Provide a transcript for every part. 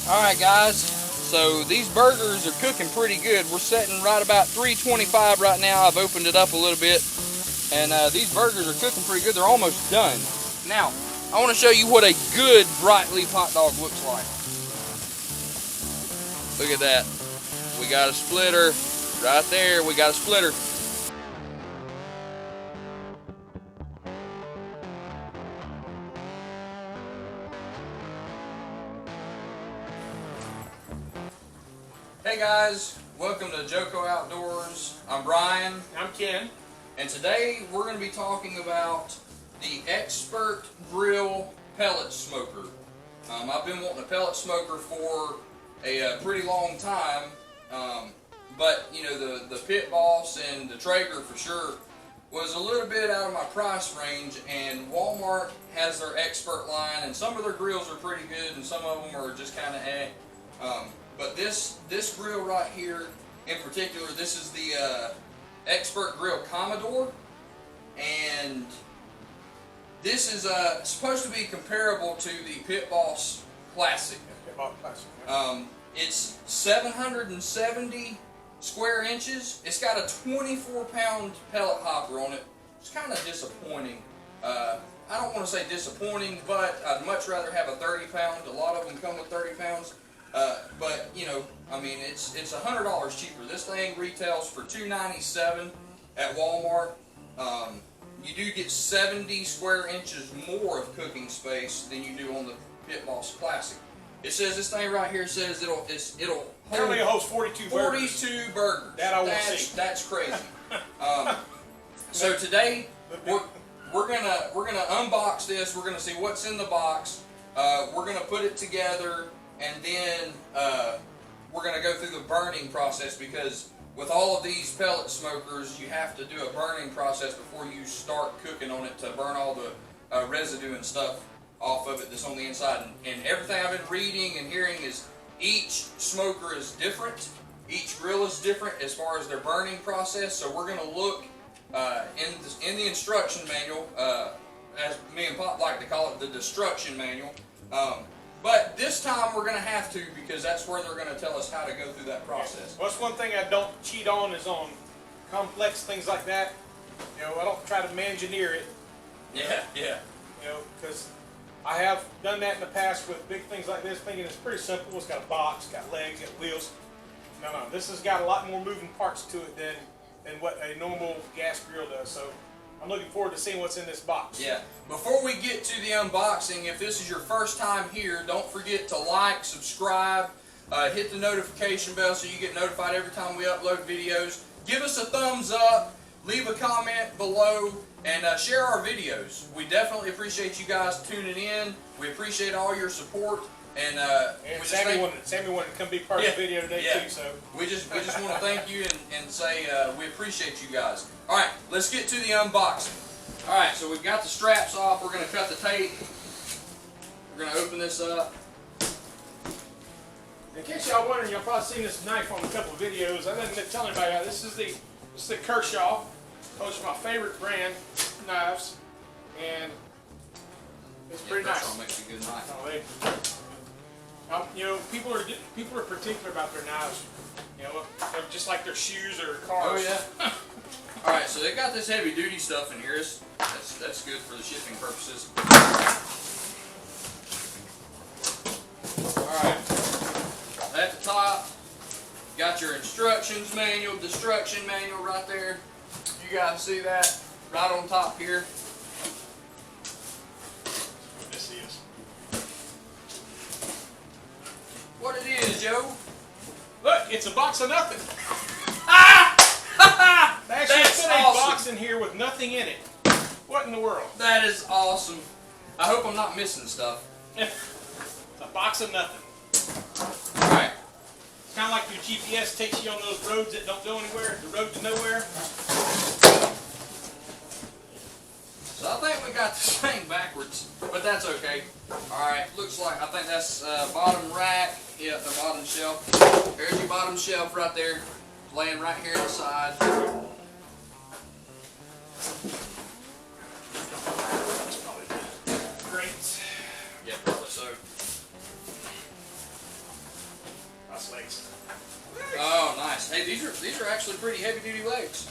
Alright guys, so these burgers are cooking pretty good. We're setting right about 325 right now. I've opened it up a little bit, and these burgers are cooking pretty good. They're almost done. Now, I want to show you what a good bright leaf hot dog looks like. Look at that. We got a splitter right there. We got a splitter. Hey guys, welcome to Joko Outdoors. I'm Brian. I'm Ken. And today we're going to be talking about the Expert Grill pellet smoker. I've been wanting a pellet smoker for a pretty long time, but you know, the Pit Boss and the Traeger for sure was a little bit out of my price range, and Walmart has their Expert line, and some of their grills are pretty good and some of them are just kind of but this grill right here in particular, this is the Expert Grill Commodore, and this is supposed to be comparable to the Pit Boss Classic. Pit Boss Classic. Yeah. It's 770 square inches. It's got a 24-pound pellet hopper on it. It's kind of disappointing. I don't want to say disappointing, but I'd much rather have a 30-pound. A lot of them come with 30 pounds. But you know, I mean, it's $100 cheaper. This thing retails for $297 at Walmart. You do get 70 square inches more of cooking space than you do on the Pit Boss Classic. It says this thing right here says it'll Apparently it holds 42 burgers. 42 burgers. That I will see. That's crazy. So today we're gonna unbox this. We're gonna see what's in the box. We're gonna put it together. And then we're going to go through the burning process, because with all of these pellet smokers, you have to do a burning process before you start cooking on it to burn all the residue and stuff off of it that's on the inside. And everything I've been reading and hearing is each smoker is different. Each grill is different as far as their burning process. So we're going to look in the instruction manual, as me and Pop like to call it, the destruction manual. But this time we're going to have to, because that's where they're going to tell us how to go through that process. Well, that's one thing I don't cheat on, is on complex things like that. You know, I don't try to engineer it. Yeah. You know, because I have done that in the past with big things like this, thinking it's pretty simple. It's got a box, got legs, got wheels. No, this has got a lot more moving parts to it than what a normal gas grill does. So I'm looking forward to seeing what's in this box. Yeah. Before we get to the unboxing, if this is your first time here, don't forget to like, subscribe, hit the notification bell so you get notified every time we upload videos. Give us a thumbs up, leave a comment below, and share our videos. We definitely appreciate you guys tuning in. We appreciate all your support. And Sammy wanted to come be part of the video today too. So we just want to thank you and say we appreciate you guys. All right, let's get to the unboxing. All right, so we've got the straps off. We're going to cut the tape. We're going to open this up. In case y'all wondering, y'all probably seen this knife on a couple of videos. I didn't tell anybody about it. This is the Kershaw. Those are my favorite brand knives, and it's pretty nice. Kershaw makes a good knife. You know, people are particular about their knives. You know, just like their shoes or cars. Oh yeah. All right, so they got this heavy duty stuff in here. That's good for the shipping purposes. All right. At the top, you got your instructions manual, destruction manual right there. You guys see that right on top here. This is What it is, Joe? Look, it's a box of nothing. They actually That's put a awesome. box in here with nothing in it. What in the world? That is awesome. I hope I'm not missing stuff. It's a box of nothing. Alright. It's kind of like your GPS takes you on those roads that don't go anywhere, the road to nowhere. So I think we got this thing backwards, but that's okay. Alright, looks like, I think that's bottom rack. Yeah, the bottom shelf. There's your bottom shelf right there, laying right here on the side. That's probably great. Yeah, probably so. These are actually pretty heavy duty legs.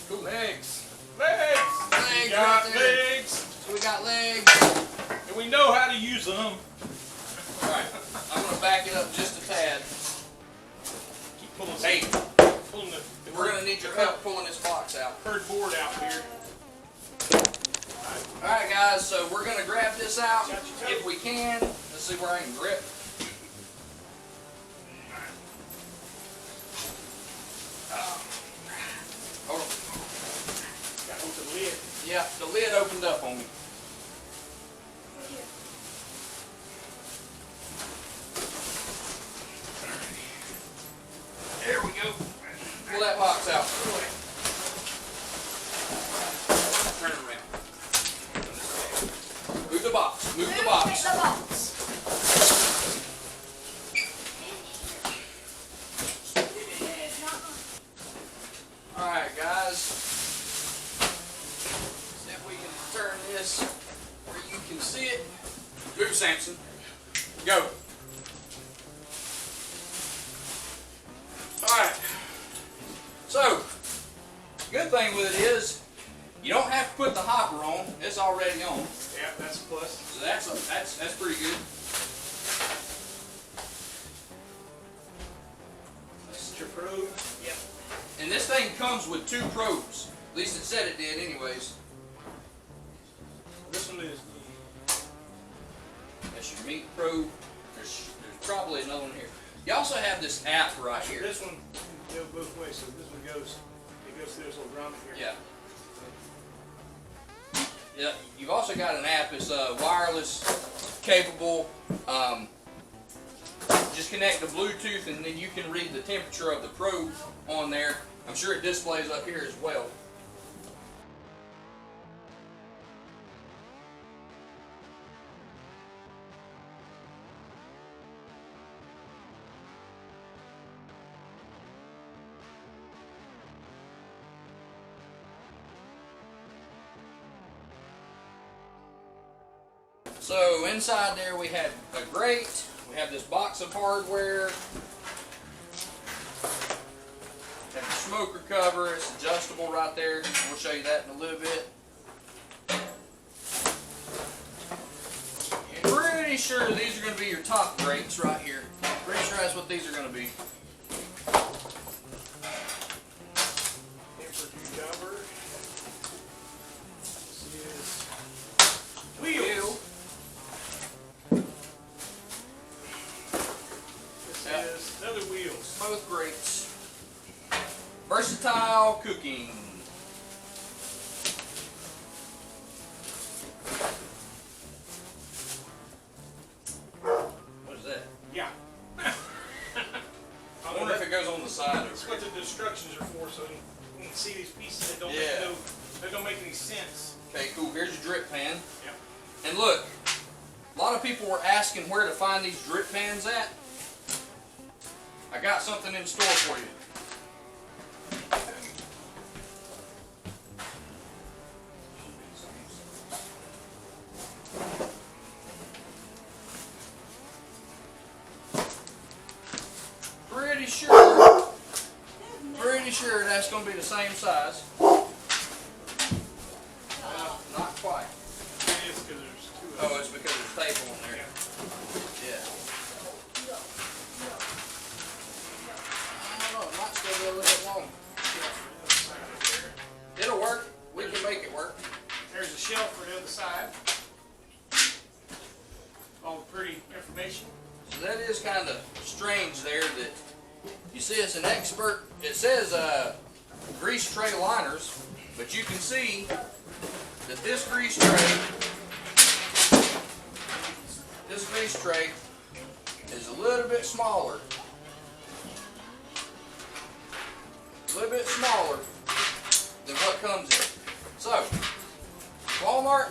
Cool. Legs. Legs We got right there. legs. So we got legs. And we know how to use them. Alright, I'm going to back it up just a tad. Keep pulling, Hey, pulling the we're going to need your help pulling this box out. herd board out here. Alright guys, so we're going to grab this out if we can. Let's see where I can grip. Hold on. Got to open the lid. Yeah, the lid opened up on me. There we go. Pull that box out. Turn it around. Move the box. Move the box. Alright guys. See if we can turn this where you can see it. Move, Samson. Go. Alright. So, good thing with it is you don't have to put the hopper on. It's already on. Yeah, that's a plus. So that's pretty good. This is your probe. Yep. And this thing comes with 2 probes. At least it said it did anyways. This one is That's your meat probe. There's probably another one here. You also have this app right here. This one can go both ways. So this one goes. It goes through this little grommet here. Yeah. Yeah. You've also got an app. It's wireless, capable. Just connect to Bluetooth, and then you can read the temperature of the probe on there. I'm sure it displays up here as well. So inside there we have a grate, we have this box of hardware, have the smoker cover, it's adjustable right there. We'll show you that in a little bit. Pretty sure these are going to be your top grates right here. Pretty sure that's what these are going to be. Temperature cover. This is wheel. This is another wheels. Both grates. Versatile cooking. What is that? Yeah. I wonder if it goes on the side That's over what here. the instructions are for, so you can see these pieces that don't Yeah. they don't make any sense. Okay, cool. Here's your drip pan. Yep. And look, a lot of people were asking where to find these drip pans at. I got something in store for you. Pretty sure that's going to be the same size. Well, not quite. It is because there's 2 of them. Oh, it's because there's tape on there. Yeah. I don't know, it might still be a little bit long. It'll work. We can make it work. There's a shelf for the other side. All the pretty information. So that is kind of strange there that you see it's an expert. It says grease tray liners, but you can see that this grease tray is a little bit smaller. A little bit smaller than what comes in. So, Walmart,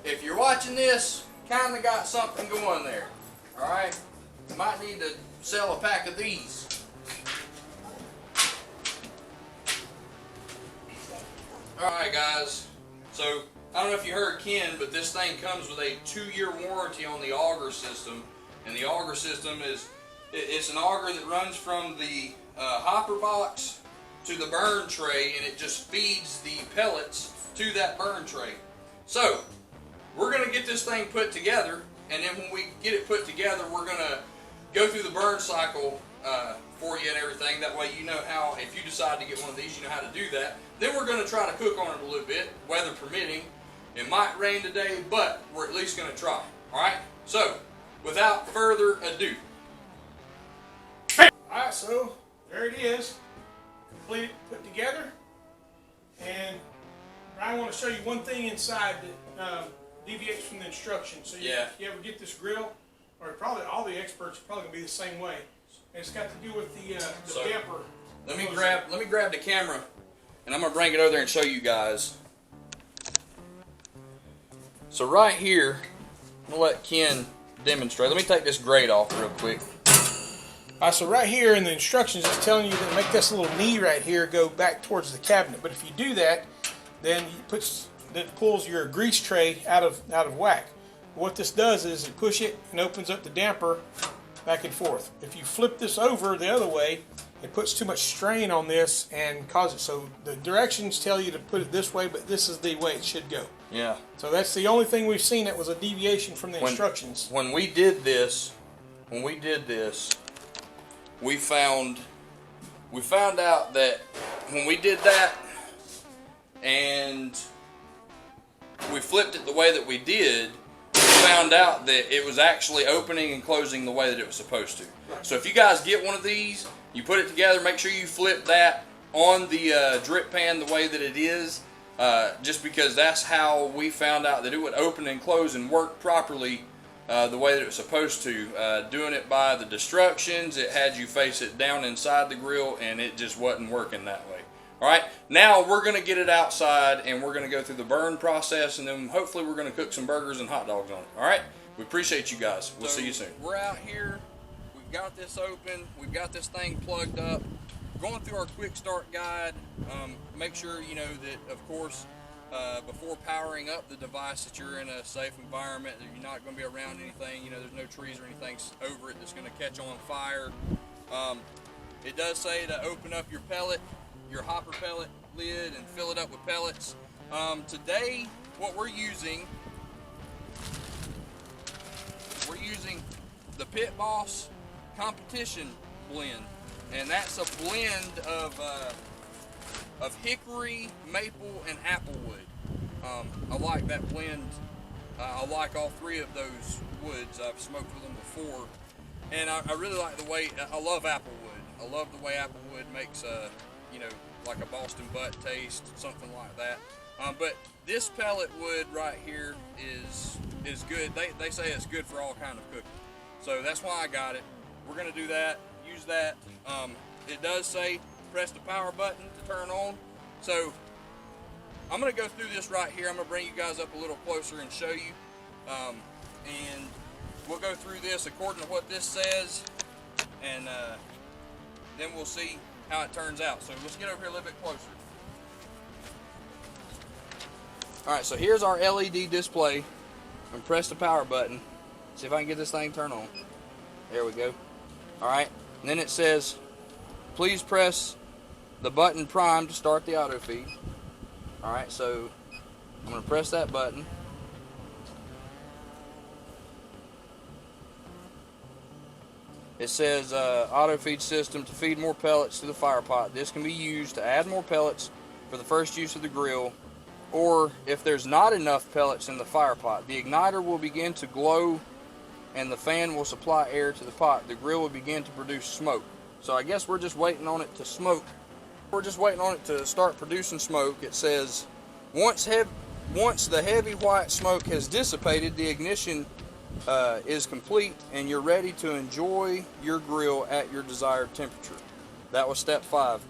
if you're watching this, kind of got something going there. Alright? You might need to sell a pack of these. Alright guys, so I don't know if you heard Ken, but this thing comes with a 2-year warranty on the auger system. And the auger system is It's an auger that runs from the hopper box to the burn tray, and it just feeds the pellets to that burn tray. So we're going to get this thing put together, and then when we get it put together, we're going to go through the burn cycle for you and everything. That way you know how, if you decide to get one of these, you know how to do that. Then we're going to try to cook on it a little bit, weather permitting. It might rain today, but we're at least going to try. Alright, so without further ado. Alright, so there it is. Completed, put together. And I want to show you one thing inside that deviates from the instructions. So you ever get this grill, or probably all the experts are probably going to be the same way. And it's got to do with the damper. Let me grab the camera, and I'm going to bring it over there and show you guys. So right here, I'm going to let Ken demonstrate. Let me take this grate off real quick. Alright, so right here in the instructions it's telling you to make this little knee right here go back towards the cabinet. But if you do that, then it pulls your grease tray out of whack. What this does is it push it and opens up the damper back and forth. If you flip this over the other way, it puts too much strain on this and causes it. So the directions tell you to put it this way, but this is the way it should go. Yeah. So that's the only thing we've seen that was a deviation from the instructions. When we did this, we found out that when we did that and we flipped it the way that we did, we found out that it was actually opening and closing the way that it was supposed to. So if you guys get one of these, you put it together, make sure you flip that on the drip pan the way that it is, just because that's how we found out that it would open and close and work properly the way that it was supposed to. Doing it by the instructions, it had you face it down inside the grill, and it just wasn't working that way. Alright, now we're going to get it outside, and we're going to go through the burn process, and then hopefully we're going to cook some burgers and hot dogs on it. Alright, we appreciate you guys. We'll see you soon. We're out here, we've got this open, we've got this thing plugged up, going through our quick start guide. Make sure you know that, of course, before powering up the device, that you're in a safe environment, that you're not going to be around anything, you know, there's no trees or anything over it that's going to catch on fire. It does say to open up your hopper pellet lid, and fill it up with pellets. Today, what we're using the Pit Boss Competition blend, and that's a blend of hickory, maple, and applewood. I like that blend. I like all three of those woods. I've smoked with them before, and I really like the way. I love applewood. I love the way applewood makes you know, like a Boston butt taste, something like that. But this pellet wood right here is good. They say it's good for all kind of cooking, so that's why I got it. We're gonna do that. Use that. It does say press the power button to turn on. So I'm gonna go through this right here. I'm gonna bring you guys up a little closer and show you. And we'll go through this according to what this says, and then we'll see how it turns out. So let's get over here a little bit closer. Alright, so here's our LED display. I'm gonna press the power button. See if I can get this thing turned on. There we go. Alright, and then it says, please press the button prime to start the auto feed. Alright, so I'm gonna press that button. It says auto feed system to feed more pellets to the fire pot. This can be used to add more pellets for the first use of the grill, or if there's not enough pellets in the fire pot, the igniter will begin to glow and the fan will supply air to the pot. The grill will begin to produce smoke. So I guess we're just waiting on it to smoke. We're just waiting on it to start producing smoke. It says once the heavy white smoke has dissipated, the ignition is complete and you're ready to enjoy your grill at your desired temperature. That was step 5.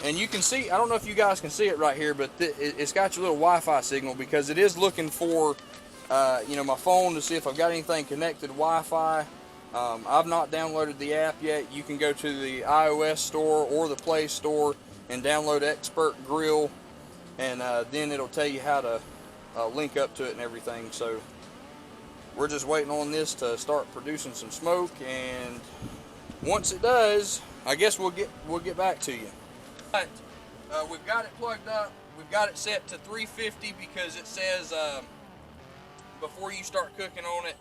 And you can see, I don't know if you guys can see it right here, but it's got your little Wi-Fi signal, because it is looking for you know, my phone to see if I've got anything connected to Wi-Fi. I've not downloaded the app yet. You can go to the iOS store or the Play Store and download Expert Grill, and then it'll tell you how to link up to it and everything. So we're just waiting on this to start producing some smoke, and once it does, I guess we'll get back to you. But we've got it plugged up. We've got it set to 350 because it says before you start cooking on it,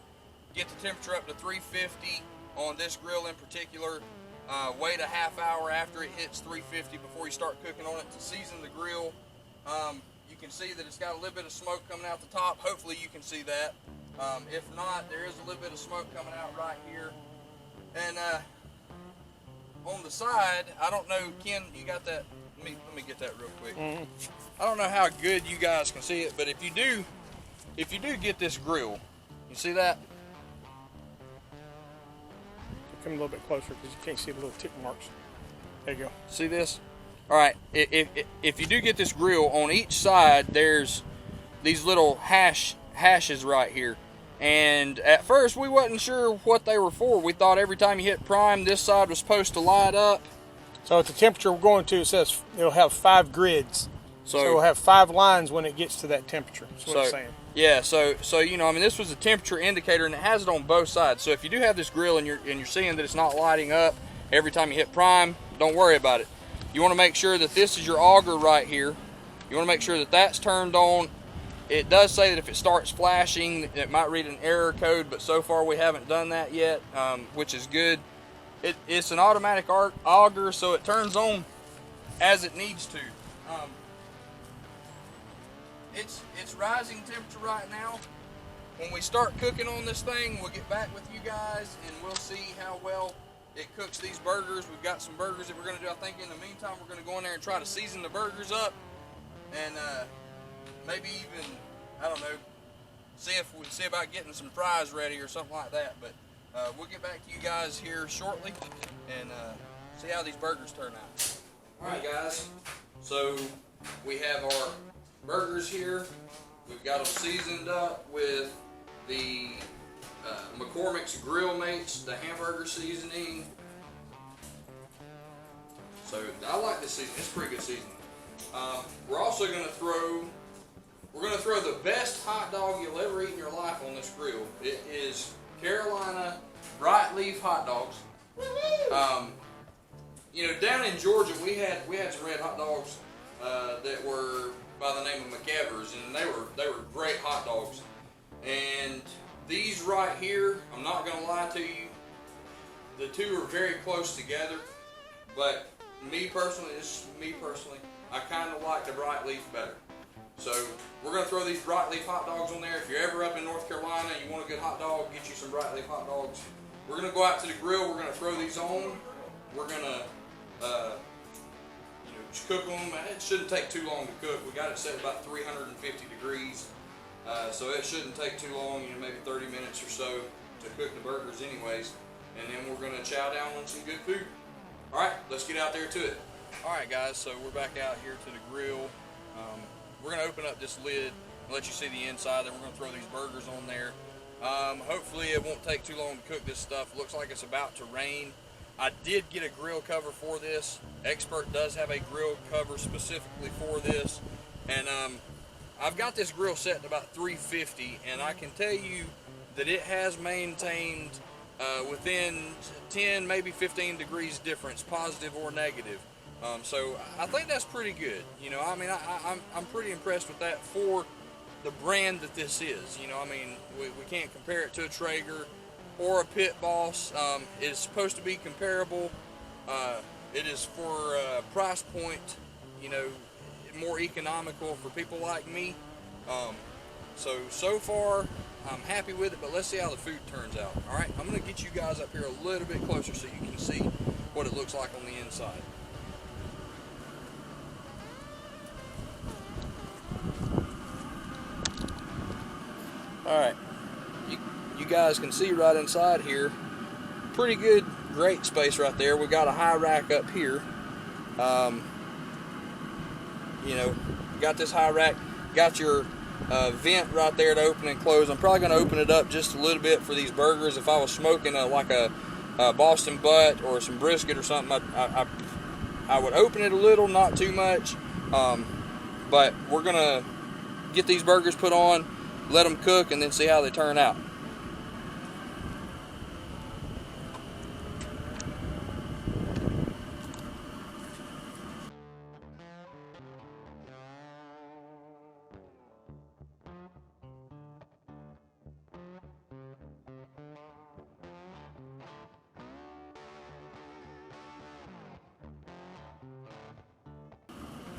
get the temperature up to 350 on this grill in particular. Wait a half hour after it hits 350 before you start cooking on it to season the grill. You can see that it's got a little bit of smoke coming out the top. Hopefully you can see that. If not, there is a little bit of smoke coming out right here. And on the side, I don't know, Ken, you got that? Let me get that real quick. I don't know how good you guys can see it, but if you do get this grill, you see that? Come a little bit closer because you can't see the little tick marks. There you go. See this? All right. If you do get this grill, on each side there's these little hashes right here. And at first we wasn't sure what they were for. We thought every time you hit prime, this side was supposed to light up. So at the temperature we're going to, it says it'll have 5 grids. So it'll have 5 lines when it gets to that temperature. That's what I'm saying. Yeah, so you know, I mean, this was a temperature indicator, and it has it on both sides. So if you do have this grill and you're seeing that it's not lighting up every time you hit prime, don't worry about it. You want to make sure that this is your auger right here. You want to make sure that that's turned on. It does say that if it starts flashing, it might read an error code, but so far we haven't done that yet, which is good. It's an automatic auger, so it turns on as it needs to. It's rising temperature right now. When we start cooking on this thing, we'll get back with you guys and we'll see how well it cooks these burgers. We've got some burgers that we're going to do. I think in the meantime we're going to go in there and try to season the burgers up, and maybe even, I don't know, see about getting some fries ready or something like that. But we'll get back to you guys here shortly and see how these burgers turn out. Alright guys, so we have our burgers here. We've got them seasoned up with the McCormick's Grill Mates, the hamburger seasoning. So I like this seasoning. It's pretty good seasoning. We're also going to throw the best hot dog you'll ever eat in your life on this grill. It is Carolina bright leaf hot dogs. You know, down in Georgia we had some red hot dogs that were by the name of McEvers, and they were great hot dogs. And these right here, I'm not gonna lie to you, the two are very close together, but me personally, I kind of like the bright leaf better. So we're gonna throw these bright leaf hot dogs on there. If you're ever up in North Carolina and you want a good hot dog, get you some bright leaf hot dogs. We're gonna go out to the grill, we're gonna throw these on. We're gonna cook them. It shouldn't take too long to cook. We got it set about 350 degrees, so it shouldn't take too long, maybe 30 minutes or so to cook the burgers anyways, and then we're going to chow down on some good food. Alright, let's get out there to it. Alright guys, so we're back out here to the grill. We're going to open up this lid and let you see the inside, then we're going to throw these burgers on there. Hopefully it won't take too long to cook this stuff. Looks like it's about to rain. I did get a grill cover for this. Expert does have a grill cover specifically for this, and I've got this grill set at about 350, and I can tell you that it has maintained within 10, maybe 15 degrees difference, positive or negative. So I think that's pretty good. I mean, I'm pretty impressed with that for the brand that this is. I mean, we can't compare it to a Traeger or a Pit Boss. It's supposed to be comparable. It is for a price point, more economical for people like me. So far, I'm happy with it, but let's see how the food turns out. All right, I'm going to get you guys up here a little bit closer so you can see what it looks like on the inside. All right. You guys can see right inside here, pretty good grate space right there. We got a high rack up here. Got this high rack, got your vent right there to open and close. I'm probably going to open it up just a little bit for these burgers. If I was smoking like a Boston butt or some brisket or something, I would open it a little, not too much. But we're going to get these burgers put on, let them cook, and then see how they turn out.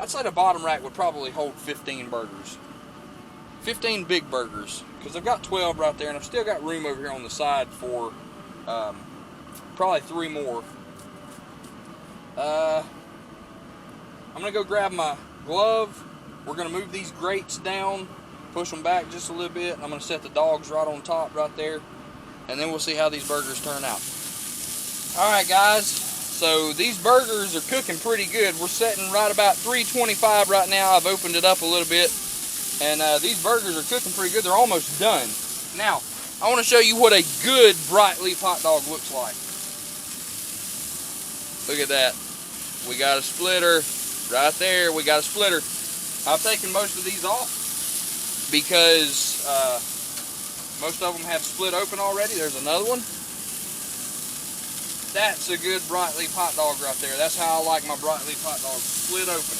I'd say the bottom rack would probably hold 15 burgers. 15 big burgers, because I've got 12 right there, and I've still got room over here on the side for probably 3 more. I'm going to go grab my glove. We're going to move these grates down, push them back just a little bit. I'm going to set the dogs right on top right there, and then we'll see how these burgers turn out. Alright guys, so these burgers are cooking pretty good. We're sitting right about 325 right now. I've opened it up a little bit, and these burgers are cooking pretty good. They're almost done. Now, I want to show you what a good bright leaf hot dog looks like. Look at that. We got a splitter right there. We got a splitter. I've taken most of these off because most of them have split open already. There's another one. That's a good bright leaf hot dog right there. That's how I like my bright leaf hot dogs, split open.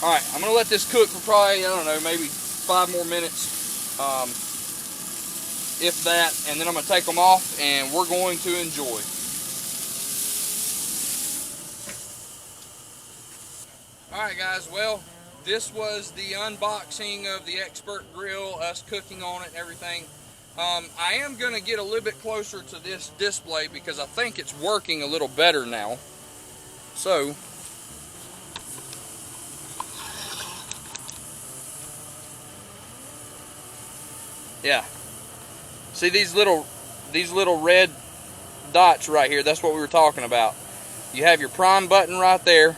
Alright, I'm going to let this cook for probably, I don't know, maybe 5 more minutes, if that, and then I'm going to take them off and we're going to enjoy. Alright guys, well, this was the unboxing of the Expert Grill, us cooking on it and everything. I am going to get a little bit closer to this display because I think it's working a little better now. So, yeah. See these little red dots right here? That's what we were talking about. You have your prime button right there.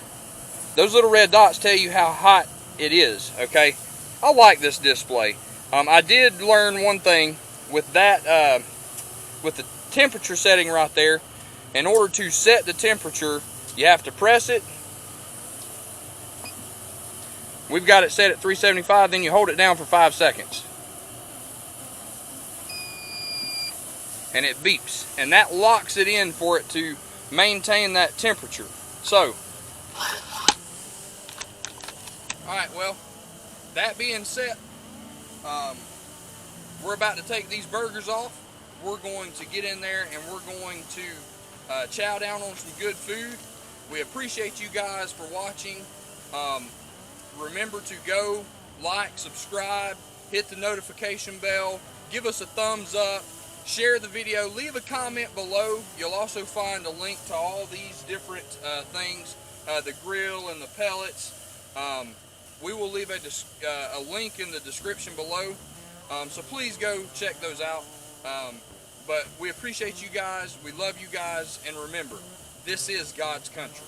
Those little red dots tell you how hot it is, okay? I like this display. I did learn one thing with that, with the temperature setting right there. In order to set the temperature, you have to press it. We've got it set at 375, then you hold it down for 5 seconds. And it beeps. And that locks it in for it to maintain that temperature. So, alright, well, that being said, we're about to take these burgers off. We're going to get in there and we're going to chow down on some good food. We appreciate you guys for watching. Remember to go like, subscribe, hit the notification bell, give us a thumbs up, share the video, leave a comment below. You'll also find a link to all these different things, the grill and the pellets. We will leave a link in the description below. So please go check those out. But we appreciate you guys. We love you guys. And remember, this is God's country.